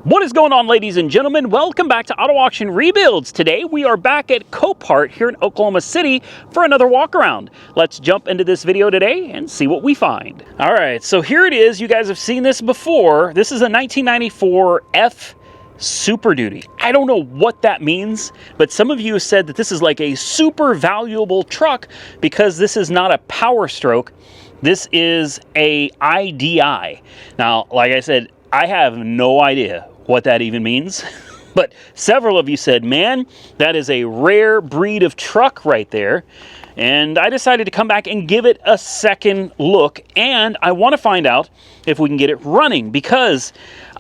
What is going on, ladies and gentlemen? Welcome back to Auto Auction Rebuilds. Today we are back at Copart here in Oklahoma City for another walk around. Let's jump into this video today and see what we find. All right, so here it is. You guys have seen this before. This is a 1994 F Super Duty. I don't know what that means, but some of you have said that this is like a super valuable truck because this is not a Power Stroke. This is a IDI. Now, like I said, I have no idea what that even means, but several of you said, man, that is a rare breed of truck right there. And I decided to come back and give it a second look, and I want to find out if we can get it running because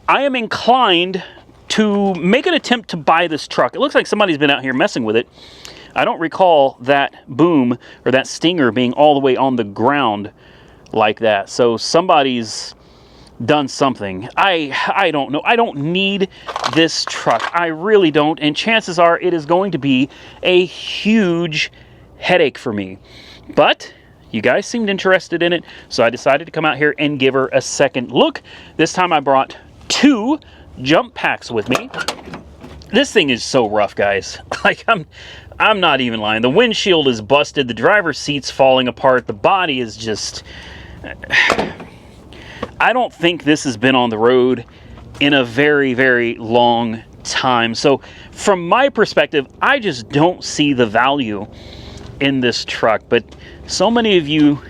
I am inclined to make an attempt to buy this truck. It looks like somebody's been out here messing with it. I don't recall that boom or that stinger being all the way on the ground like that. So somebody's done something. I don't know. I don't need this truck. I really don't. And chances are it is going to be a huge headache for me. But you guys seemed interested in it, so I decided to come out here and give her a second look. This time I brought two jump packs with me. This thing is so rough, guys. Like, I'm not even lying. The windshield is busted. The driver's seat's falling apart. The body is just... I don't think this has been on the road in a very, very long time. So from my perspective, I just don't see the value in this truck. But so many of you,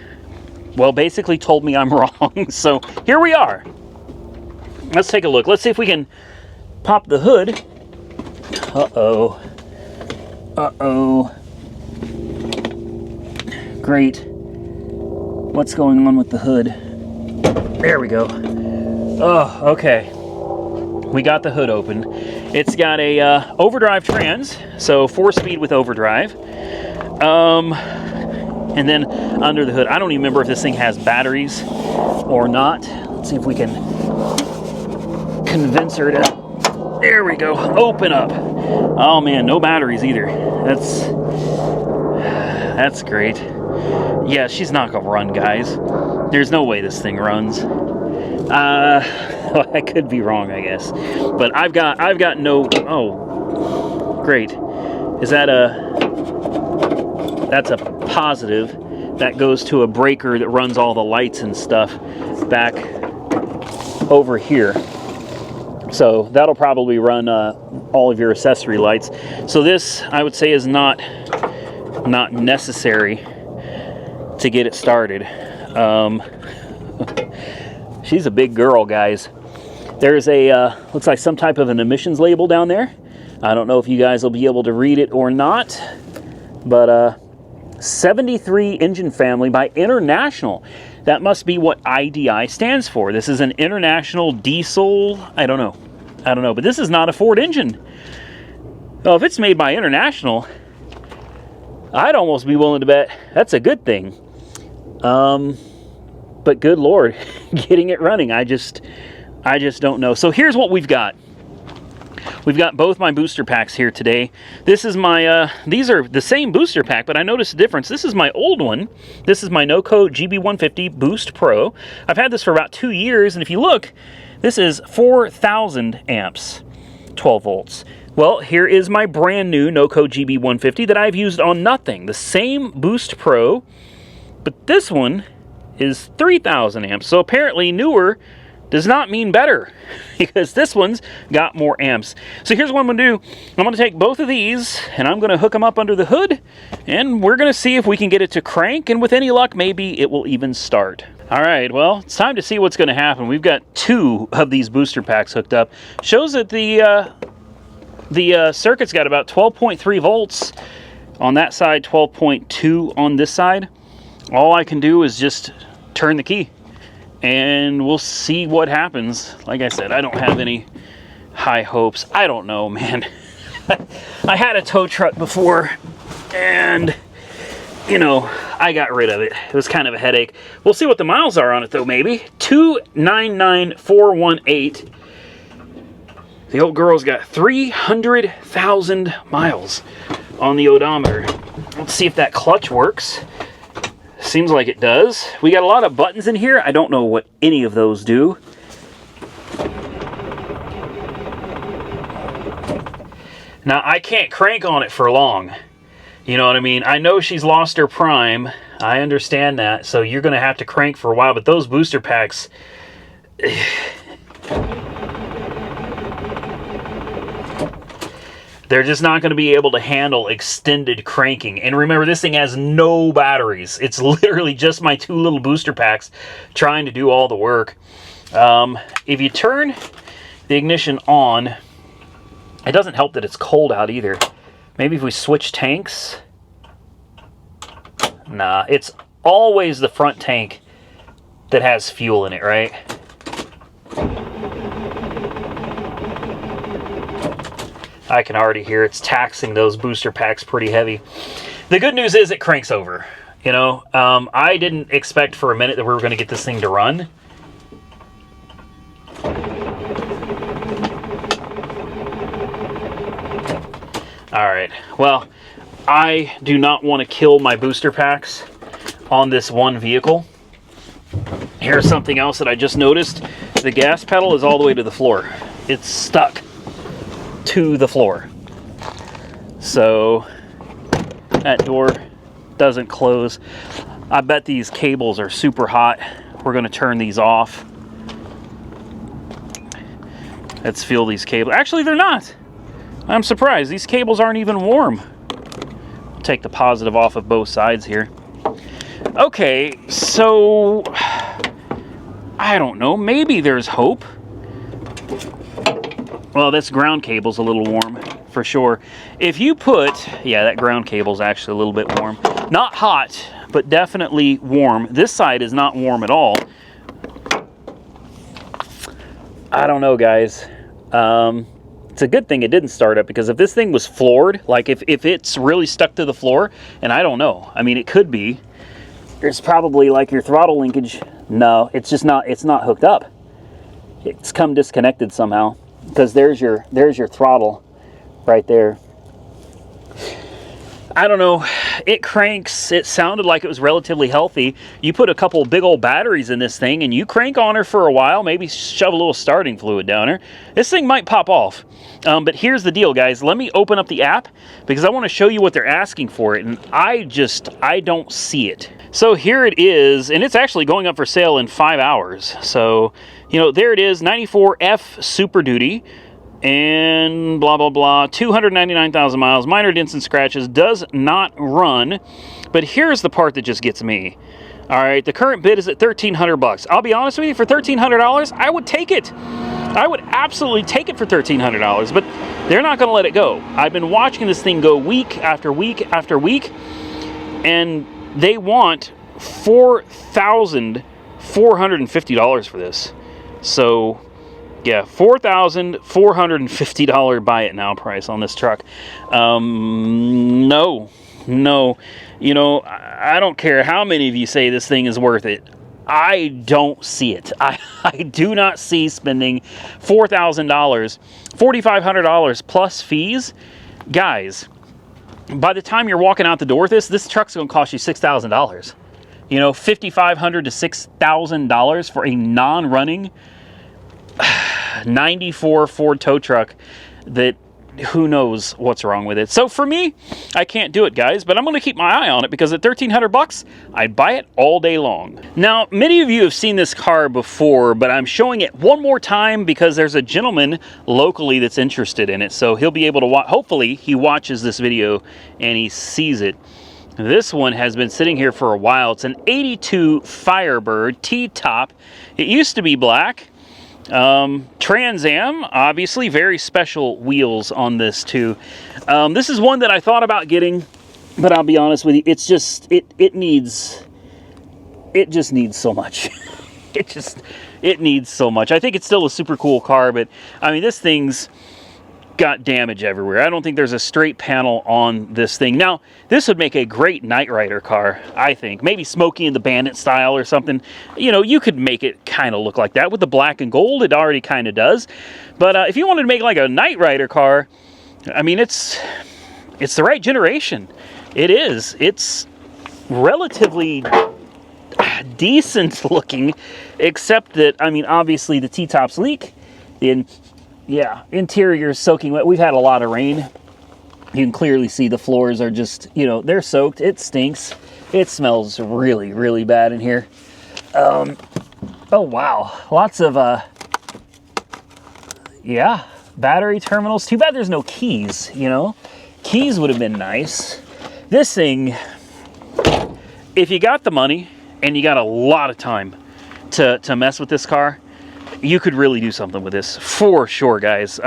well, basically told me I'm wrong. So here we are. Let's take a look. Let's see if we can pop the hood. Uh-oh. Uh-oh. Great. What's going on with the hood? There we go. Oh, okay. We got the hood open. It's got a overdrive trans, so 4-speed with overdrive. And then under the hood, I don't even remember if this thing has batteries or not. Let's see if we can convince her to... There we go. Open up. Oh man, no batteries either. That's great. Yeah, she's not gonna run, guys. There's no way this thing runs. I could be wrong, I guess. But I've got no... Oh, great. Is that that's a positive. That goes to a breaker that runs all the lights and stuff back over here. So that'll probably run all of your accessory lights. So this, I would say, is not necessary to get it started. She's a big girl, guys. There's a looks like some type of an emissions label down there. I don't know if you guys will be able to read it or not, but 73 engine family by International. That must be what IDI stands for. This is an international diesel. I don't know, but this is not a Ford engine. Well, if it's made by International, I'd almost be willing to bet that's a good thing. But good Lord, getting it running, I just don't know. So here's what we've got. We've got both my booster packs here today. This is my, these are the same booster pack, but I noticed a difference. This is my old one. This is my NOCO GB150 Boost Pro. I've had this for about 2 years, and if you look, this is 4,000 amps, 12 volts. Well, here is my brand new NOCO GB150 that I've used on nothing. The same Boost Pro, but this one is 3,000 amps. So apparently newer does not mean better because this one's got more amps. So here's what I'm going to do. I'm going to take both of these and I'm going to hook them up under the hood and we're going to see if we can get it to crank, and with any luck, maybe it will even start. All right, well, it's time to see what's going to happen. We've got 2 of these booster packs hooked up. Shows that the circuit's got about 12.3 volts on that side, 12.2 on this side. All I can do is just turn the key and we'll see what happens. Like I said, I don't have any high hopes. I don't know, man. I had a tow truck before and, you know, I got rid of it. It was kind of a headache. We'll see what the miles are on it though, maybe. 299,418. The old girl's got 300,000 miles on the odometer. Let's see if that clutch works. Seems like it does. We got a lot of buttons in here. I don't know what any of those do. Now, I can't crank on it for long. You know what I mean? I know she's lost her prime. I understand that. So you're going to have to crank for a while. But those booster packs... they're just not going to be able to handle extended cranking. And remember, this thing has no batteries. It's literally just my 2 little booster packs trying to do all the work. If you turn the ignition on, it doesn't help that it's cold out either. Maybe if we switch tanks. Nah, it's always the front tank that has fuel in it, right? I can already hear it's taxing those booster packs pretty heavy. The good news is it cranks over. You know, I didn't expect for a minute that we were going to get this thing to run. Alright, well, I do not want to kill my booster packs on this one vehicle. Here's something else that I just noticed. The gas pedal is all the way to the floor. It's stuck to the floor. So that door doesn't close. I bet these cables are super hot. We're going to turn these off. Let's feel these cables. Actually, they're not. I'm surprised. These cables aren't even warm. Take the positive off of both sides here. Okay, so I don't know. Maybe there's hope. Well, this ground cable's a little warm, for sure. If you put... yeah, that ground cable's actually a little bit warm. Not hot, but definitely warm. This side is not warm at all. I don't know, guys. It's a good thing it didn't start up, because if this thing was floored, like if it's really stuck to the floor, and I don't know. I mean, it could be. There's probably like your throttle linkage. No, it's just not. It's not hooked up. It's come disconnected somehow. Because there's your throttle right there. I don't know. It cranks. It sounded like it was relatively healthy. You put a couple big old batteries in this thing and you crank on her for a while, maybe shove a little starting fluid down her. This thing might pop off. But here's the deal, guys. Let me open up the app because I want to show you what they're asking for it. And I don't see it. So here it is. And it's actually going up for sale in 5 hours. So, you know, there it is. 94F Super Duty. And blah, blah, blah. 299,000 miles. Minor dents and scratches. Does not run. But here's the part that just gets me. All right, the current bid is at $1,300. I'll be honest with you, for $1,300, I would take it. I would absolutely take it for $1,300, but they're not going to let it go. I've been watching this thing go week after week after week, and they want $4,450 for this. So, yeah, $4,450 buy it now price on this truck. No. You know, I don't care how many of you say this thing is worth it. I don't see it. I do not see spending $4,000, $4,500 plus fees. Guys, by the time you're walking out the door with this truck's going to cost you $6,000. You know, $5,500 to $6,000 for a non-running 94 Ford tow truck that who knows what's wrong with it. So for me, I can't do it, guys, but I'm going to keep my eye on it because at $1,300, I'd buy it all day long. Now, many of you have seen this car before, but I'm showing it one more time because there's a gentleman locally that's interested in it. So he'll be able to watch. Hopefully he watches this video and he sees it. This one has been sitting here for a while. It's an 82 Firebird T-top. It used to be black. Trans Am, obviously, very special wheels on this too. This is one that I thought about getting, but I'll be honest with you, it's just, it just needs so much. it needs so much. I think it's still a super cool car, but I mean, this thing's got damage everywhere. I don't think there's a straight panel on this thing. Now, this would make a great Night Rider car, I think. Maybe Smokey and the Bandit style or something. You know, you could make it kind of look like that. With the black and gold, it already kind of does. But if you wanted to make like a Night Rider car, I mean, it's the right generation. It is. It's relatively decent looking, except that, I mean, obviously the T-tops leak. Yeah, interior is soaking wet. We've had a lot of rain. You can clearly see the floors are just, you know, they're soaked. It stinks. It smells really, really bad in here. Oh, wow. Lots of, yeah, battery terminals. Too bad there's no keys, you know. Keys would have been nice. This thing, if you got the money and you got a lot of time to mess with this car, you could really do something with this for sure, guys.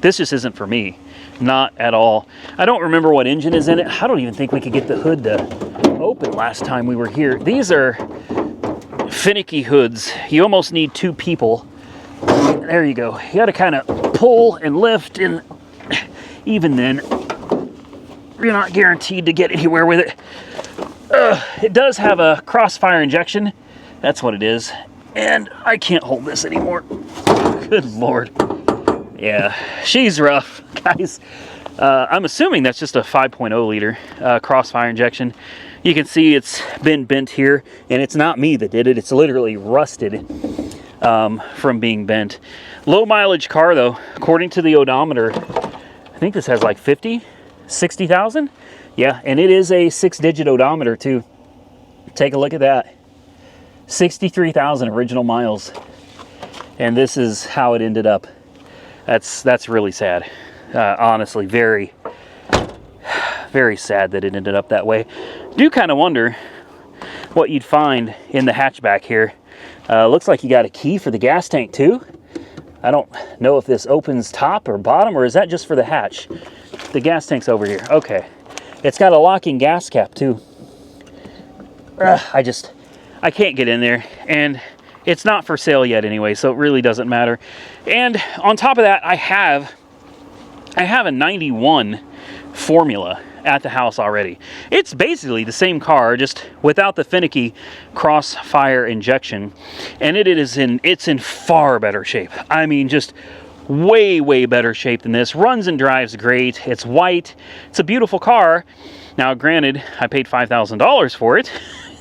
This just isn't for me, not at all. I don't remember what engine is in it. I don't even think we could get the hood to open last time we were here. These are finicky hoods. You almost need two people. There you go. You got to kind of pull and lift, and even then, you're not guaranteed to get anywhere with it. It does have a crossfire injection. That's what it is. And I can't hold this anymore. Good Lord. Yeah, she's rough, guys. I'm assuming that's just a 5.0 liter crossfire injection. You can see it's been bent here, and it's not me that did it. It's literally rusted from being bent. Low mileage car though, according to the odometer. I think this has like 60,000. Yeah, and it is a 6-digit odometer too. Take a look at that. 63,000 original miles, and this is how it ended up. That's really sad. Honestly, very, very sad that it ended up that way. Do kind of wonder what you'd find in the hatchback here. Looks like you got a key for the gas tank too. I don't know if this opens top or bottom, or is that just for the hatch? The gas tank's over here. Okay. It's got a locking gas cap too. I can't get in there, and it's not for sale yet anyway, so it really doesn't matter. And on top of that, I have a 91 Formula at the house already. It's basically the same car, just without the finicky crossfire injection, and it's in far better shape. I mean, just way, way better shape than this. Runs and drives great. It's white. It's a beautiful car. Now, granted, I paid $5,000 for it.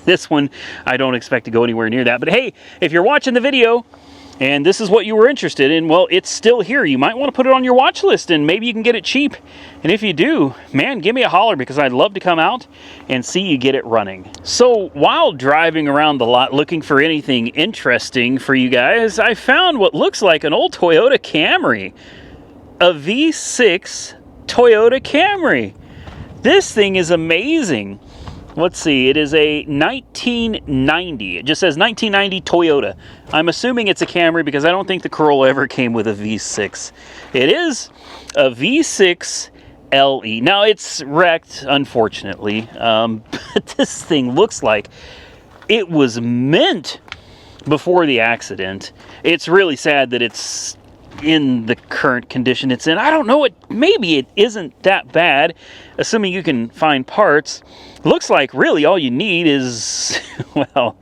This one, I don't expect to go anywhere near that. But hey, if you're watching the video and this is what you were interested in, well, it's still here. You might want to put it on your watch list, and maybe you can get it cheap. And if you do, man, give me a holler, because I'd love to come out and see you get it running. So while driving around the lot looking for anything interesting for you guys, I found what looks like an old Toyota Camry. A V6 Toyota Camry. This thing is amazing. Let's see, it is a 1990. It just says 1990 Toyota. I'm assuming it's a Camry because I don't think the Corolla ever came with a V6. It is a V6 LE. Now, it's wrecked, unfortunately, but this thing looks like it was mint before the accident. It's really sad that it's in the current condition it's in. I don't know, maybe it isn't that bad, assuming you can find parts. Looks like really all you need is, well,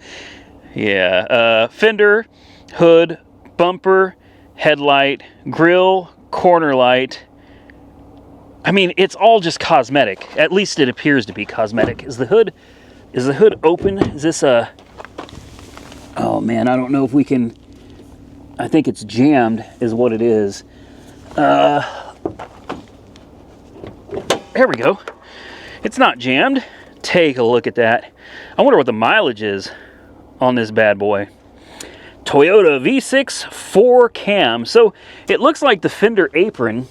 yeah, fender, hood, bumper, headlight, grill, corner light. I mean, it's all just cosmetic. At least it appears to be cosmetic. Is the hood open? Is this a, oh man, I don't know if we can, I think it's jammed is what it is. There we go. It's not jammed. Take a look at that. I wonder what the mileage is on this bad boy. Toyota V6 4 cam. So it looks like the fender apron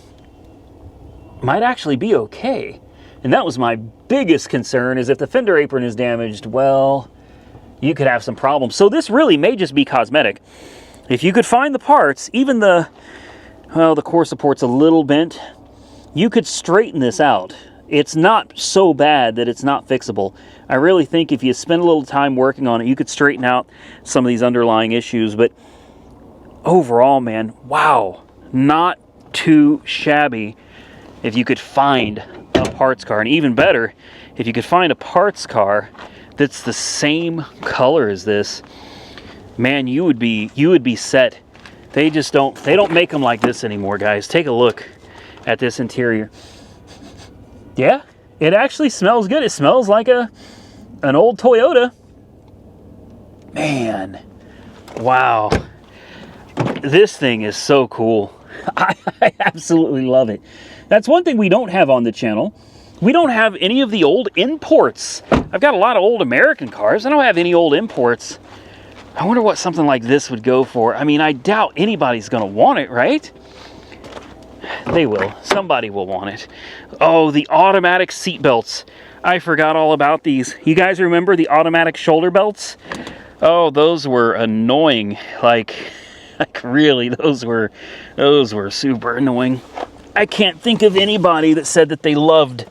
might actually be okay. And that was my biggest concern, is if the fender apron is damaged, well, you could have some problems. So this really may just be cosmetic. If you could find the parts, even the core support's a little bent, you could straighten this out. It's not so bad that it's not fixable. I really think if you spend a little time working on it, you could straighten out some of these underlying issues. But overall, man, wow, not too shabby if you could find a parts car. And even better, if you could find a parts car that's the same color as this, man, you would be set. They don't make them like this anymore, guys. Take a look at this interior. Yeah, it actually smells good. It smells like an old Toyota. Man, wow. This thing is so cool. I absolutely love it. That's one thing we don't have on the channel. We don't have any of the old imports. I've got a lot of old American cars. I don't have any old imports. I wonder what something like this would go for. I mean, I doubt anybody's going to want it, right? They will. Somebody will want it. Oh, the automatic seat belts. I forgot all about these. You guys remember the automatic shoulder belts? Oh, those were annoying. Like really, those were super annoying. I can't think of anybody that said that they loved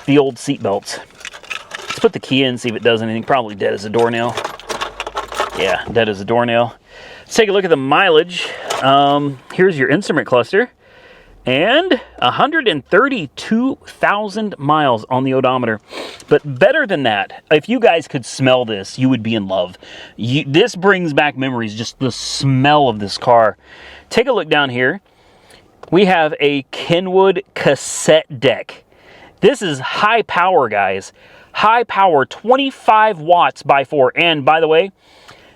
the old seat belts. Let's put the key in, see if it does anything. Probably dead as a doornail. Yeah, dead as a doornail. Let's take a look at the mileage. Here's your instrument cluster. And 132,000 miles on the odometer. But better than that, if you guys could smell this, you would be in love. This brings back memories, just the smell of this car. Take a look down here. We have a Kenwood cassette deck. This is high power, guys. High power, 25 watts by 4. And by the way,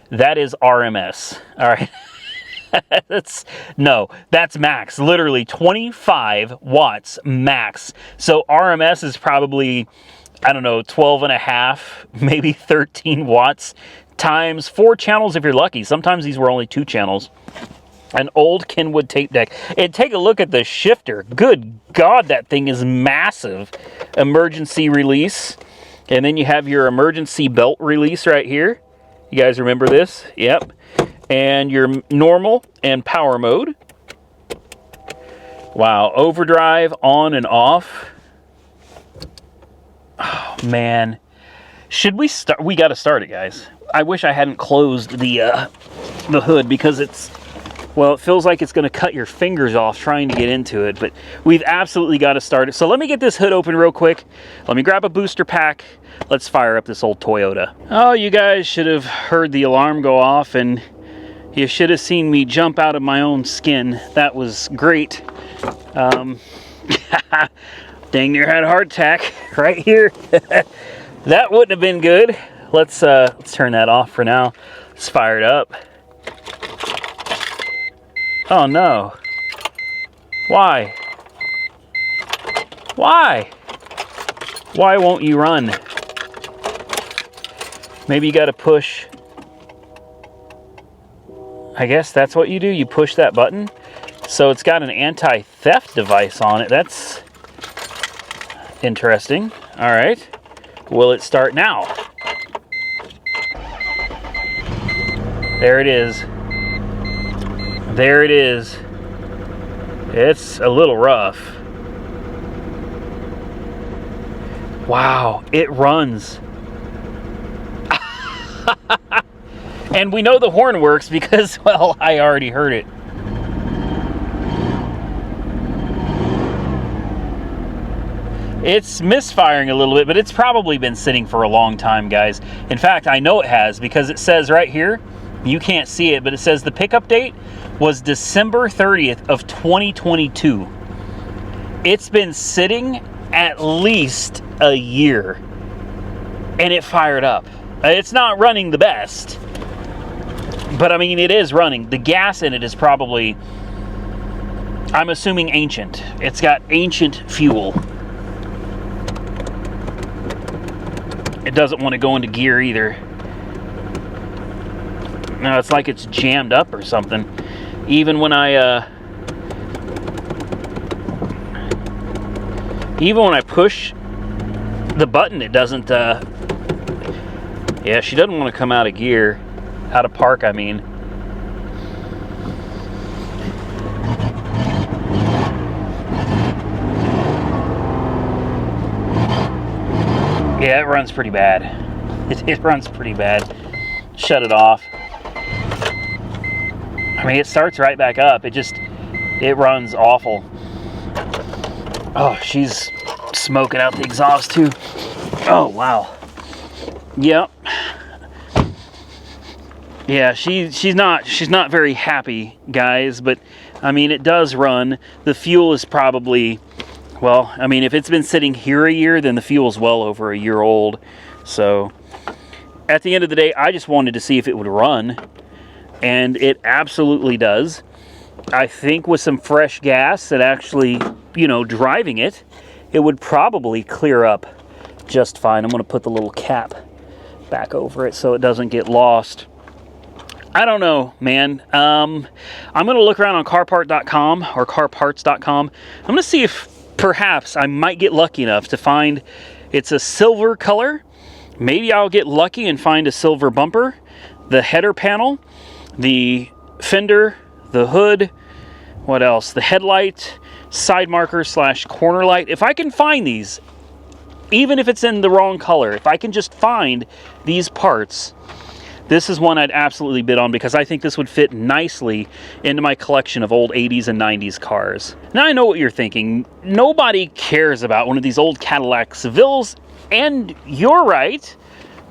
that is RMS. All right. That's max. Literally 25 watts max. So RMS is probably, I don't know, 12 and a half, maybe 13 watts times 4 channels if you're lucky. Sometimes these were only 2 channels. An old Kenwood tape deck. And take a look at the shifter. Good God, that thing is massive. Emergency release. And then you have your emergency belt release right here. You guys remember this? Yep. And your normal and power mode. Wow, overdrive on and off. Oh man, should we start? We got to start it, guys. I wish I hadn't closed the hood because it's, well, it feels like it's going to cut your fingers off trying to get into it. But we've absolutely got to start it. So let me get this hood open real quick. Let me grab a booster pack. Let's fire up this old Toyota. Oh, you guys should have heard the alarm go off, and you should have seen me jump out of my own skin. That was great. Dang near had a heart attack right here. That wouldn't have been good. Let's turn that off for now. Let's fire it up. Oh no. Why? Why? Why won't you run? Maybe you got to push. I guess that's what you do. You push that button. So it's got an anti-theft device on it. That's interesting. All right. Will it start now? There it is. There it is. It's a little rough. Wow, it runs. And we know the horn works because, well, I already heard it. It's misfiring a little bit, but it's probably been sitting for a long time, guys. In fact, I know it has because it says right here, you can't see it, but it says the pickup date was December 30th of 2022. It's been sitting at least a year, and it fired up. It's not running the best, but I mean, it is running. The gas in it is probably, I'm assuming, ancient. It's got ancient fuel. It doesn't want to go into gear either. No, it's like it's jammed up or something. Even when I push the button, it doesn't. Yeah, she doesn't want to come out of gear, out of park, I mean. Yeah, it runs pretty bad. It runs pretty bad. Shut it off. I mean, it starts right back up. It runs awful. Oh, she's smoking out the exhaust too. Oh, wow. Yep. Yeah, she's not very happy, guys, but I mean, it does run. The fuel is probably, well, I mean, if it's been sitting here a year, then the fuel's well over a year old. So at the end of the day, I just wanted to see if it would run, and it absolutely does. I think with some fresh gas and actually, you know, driving it, it would probably clear up just fine. I'm going to put the little cap back over it so it doesn't get lost. I don't know, man. I'm going to look around on carpart.com or carparts.com. I'm going to see if perhaps I might get lucky enough to find it's a silver color. Maybe I'll get lucky and find a silver bumper, the header panel, the fender, the hood, what else? The headlight, side marker / corner light. If I can find these, even if it's in the wrong color, if I can just find these parts, this is one I'd absolutely bid on because I think this would fit nicely into my collection of old 80s and 90s cars. Now I know what you're thinking. Nobody cares about one of these old Cadillac Sevilles, and you're right,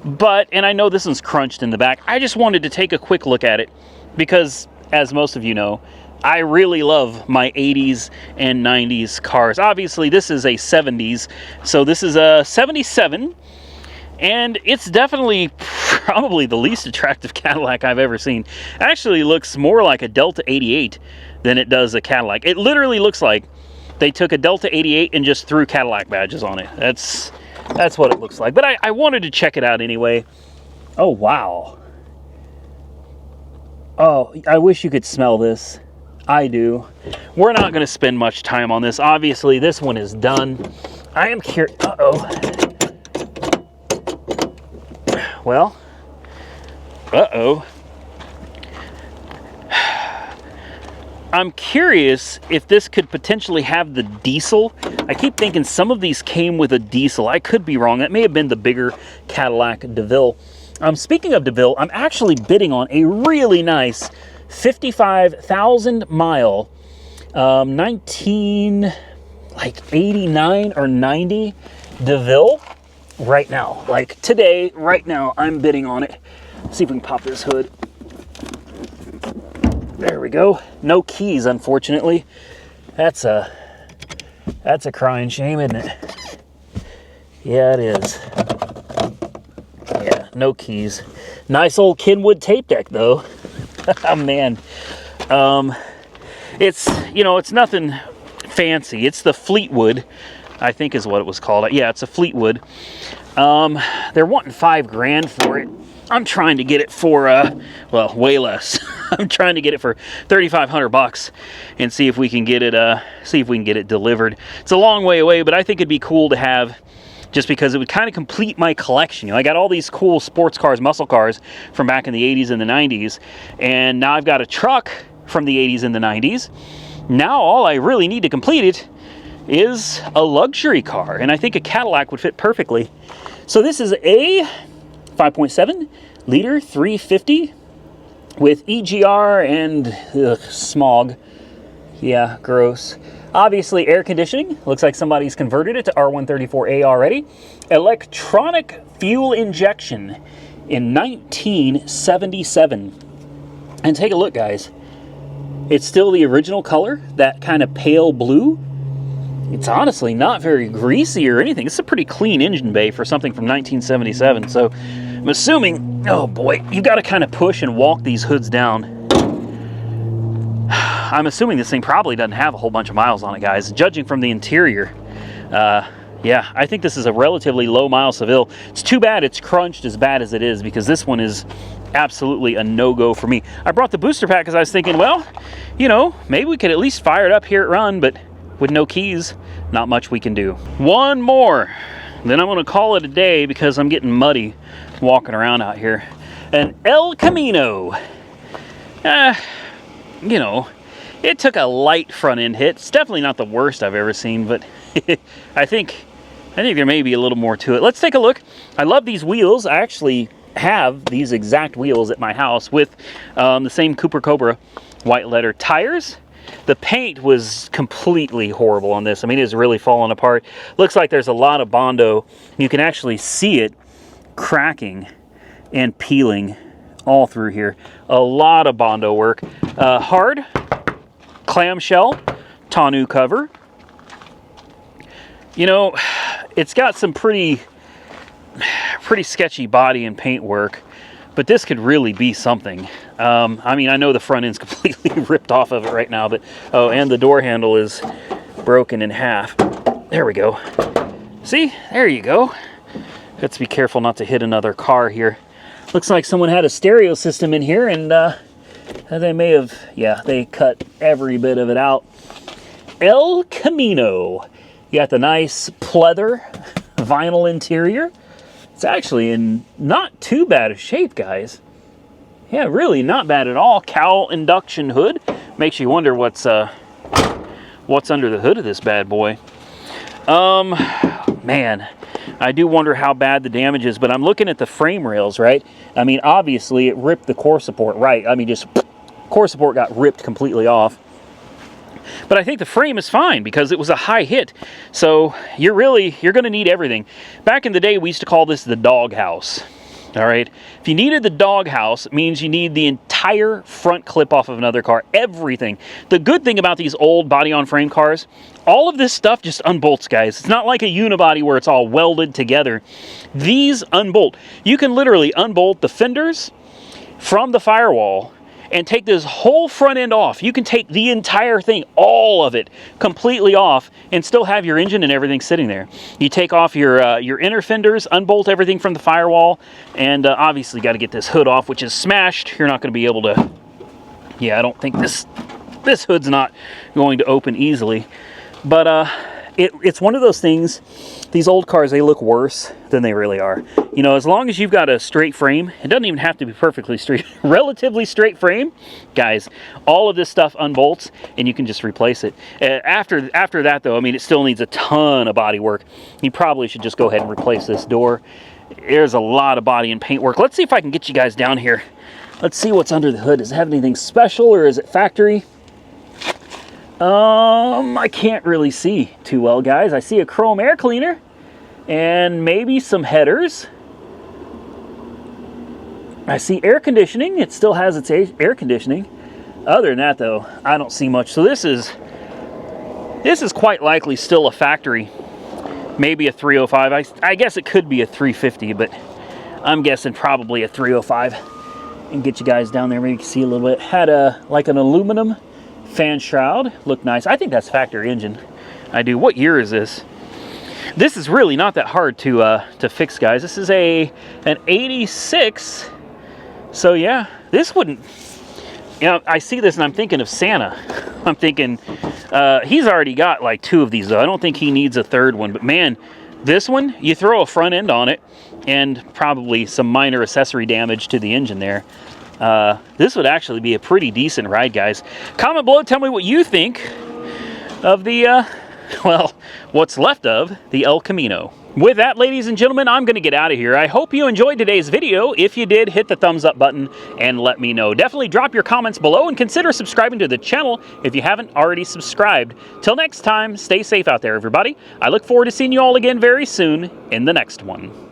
and I know this one's crunched in the back. I just wanted to take a quick look at it because, as most of you know, I really love my 80s and 90s cars. Obviously, this is a 70s, so this is a 77, and it's definitely probably the least attractive Cadillac I've ever seen. It actually looks more like a Delta 88 than it does a Cadillac. It literally looks like they took a Delta 88 and just threw Cadillac badges on it. That's what it looks like. But I wanted to check it out anyway. Oh, wow. Oh, I wish you could smell this. I do. We're not going to spend much time on this. Obviously, this one is done. I am curious. Uh-oh. Well. Uh-oh. I'm curious if this could potentially have the diesel. I keep thinking some of these came with a diesel. I could be wrong. That may have been the bigger Cadillac DeVille. Speaking of DeVille, I'm actually bidding on a really nice 55,000 mile 1989 or 90 DeVille right now. Like today, right now, I'm bidding on it. Let's see if we can pop this hood. There we go. No keys, unfortunately. That's a crying shame, isn't it? Yeah, it is. Yeah, no keys. Nice old Kenwood tape deck, though. Oh, man. It's, you know, it's nothing fancy. It's the Fleetwood, I think is what it was called. Yeah, it's a Fleetwood. They're wanting $5,000 for it. I'm trying to get it for, well, way less. I'm trying to get it for $3,500 and see if we can get it, delivered. It's a long way away, but I think it'd be cool to have, just because it would kind of complete my collection. You know, I got all these cool sports cars, muscle cars from back in the 80s and the 90s, and now I've got a truck from the 80s and the 90s. Now all I really need to complete it is a luxury car, and I think a Cadillac would fit perfectly. So this is a 5.7 liter 350 with EGR and smog. Yeah, gross. Obviously, air conditioning. Looks like somebody's converted it to R134A already. Electronic fuel injection in 1977. And take a look, guys. It's still the original color, that kind of pale blue. It's honestly not very greasy or anything. It's a pretty clean engine bay for something from 1977. So I'm assuming, oh boy, you got to kind of push and walk these hoods down. I'm assuming this thing probably doesn't have a whole bunch of miles on it, guys. Judging from the interior, yeah, I think this is a relatively low mile Seville. It's too bad it's crunched as bad as it is, because this one is absolutely a no-go for me. I brought the booster pack because I was thinking, well, you know, maybe we could at least fire it up here at Run, but with no keys, not much we can do. One more, then I'm going to call it a day because I'm getting muddy walking around out here. An El Camino. You know, it took a light front end hit. It's definitely not the worst I've ever seen, but I think there may be a little more to it. Let's take a look. I love these wheels. I actually have these exact wheels at my house with the same Cooper Cobra white letter tires. The paint was completely horrible on this. I mean, it's really falling apart. Looks like there's a lot of Bondo. You can actually see it cracking and peeling all through here. A lot of Bondo work. Hard clamshell tonneau cover. You know, it's got some pretty sketchy body and paint work, but this could really be something. I mean, I know the front end's completely ripped off of it right now, but, oh, and the door handle is broken in half. There we go. See, there you go. Let's be careful not to hit another car here. Looks like someone had a stereo system in here, and they may have, yeah, they cut every bit of it out. El Camino. You got the nice pleather vinyl interior. It's actually in not too bad of shape, guys. Yeah, really not bad at all. Cowl induction hood. Makes you wonder what's under the hood of this bad boy. Man, I do wonder how bad the damage is, but I'm looking at the frame rails, right? I mean, obviously it ripped the core support, right? I mean, just core support got ripped completely off. But I think the frame is fine because it was a high hit. So you're going to need everything. Back in the day, we used to call this the dog house. All right. If you needed the dog house, it means you need the entire front clip off of another car. Everything. The good thing about these old body on frame cars, all of this stuff just unbolts, guys. It's not like a unibody where it's all welded together. These unbolt. You can literally unbolt the fenders from the firewall and take this whole front end off. You can take the entire thing, all of it, completely off, and still have your engine and everything sitting there. You take off your inner fenders, unbolt everything from the firewall, and obviously got to get this hood off, which is smashed. You're not going to be able to. Yeah, I don't think this hood's not going to open easily, but it's one of those things. These old cars, they look worse than they really are. You know, as long as you've got a straight frame, it doesn't even have to be perfectly straight, relatively straight frame, guys, all of this stuff unbolts and you can just replace it. After that, though, I mean, it still needs a ton of body work. You probably should just go ahead and replace this door. There's a lot of body and paint work. Let's see if I can get you guys down here. Let's see what's under the hood. Does it have anything special or is it factory? I can't really see too well, guys. I see a chrome air cleaner and maybe some headers. I see air conditioning. It still has its air conditioning. Other than that, though, I don't see much. So this is quite likely still a factory. Maybe a 305. I guess it could be a 350, but I'm guessing probably a 305. And get you guys down there, maybe you can see a little bit. Had like an aluminum fan shroud. Looked nice. I think that's factory engine. I do. What year is this? This is really not that hard to fix, guys. This is an 86. So yeah, this wouldn't. You know, I see this and I'm thinking of Santa. I'm thinking he's already got like 2 of these though. I don't think he needs a third one. But man, this one, you throw a front end on it and probably some minor accessory damage to the engine there. This would actually be a pretty decent ride, guys. Comment below, tell me what you think of the, well, what's left of the El Camino. With that, ladies and gentlemen, I'm going to get out of here. I hope you enjoyed today's video. If you did, hit the thumbs up button and let me know. Definitely drop your comments below and consider subscribing to the channel if you haven't already subscribed. Till next time, stay safe out there, everybody. I look forward to seeing you all again very soon in the next one.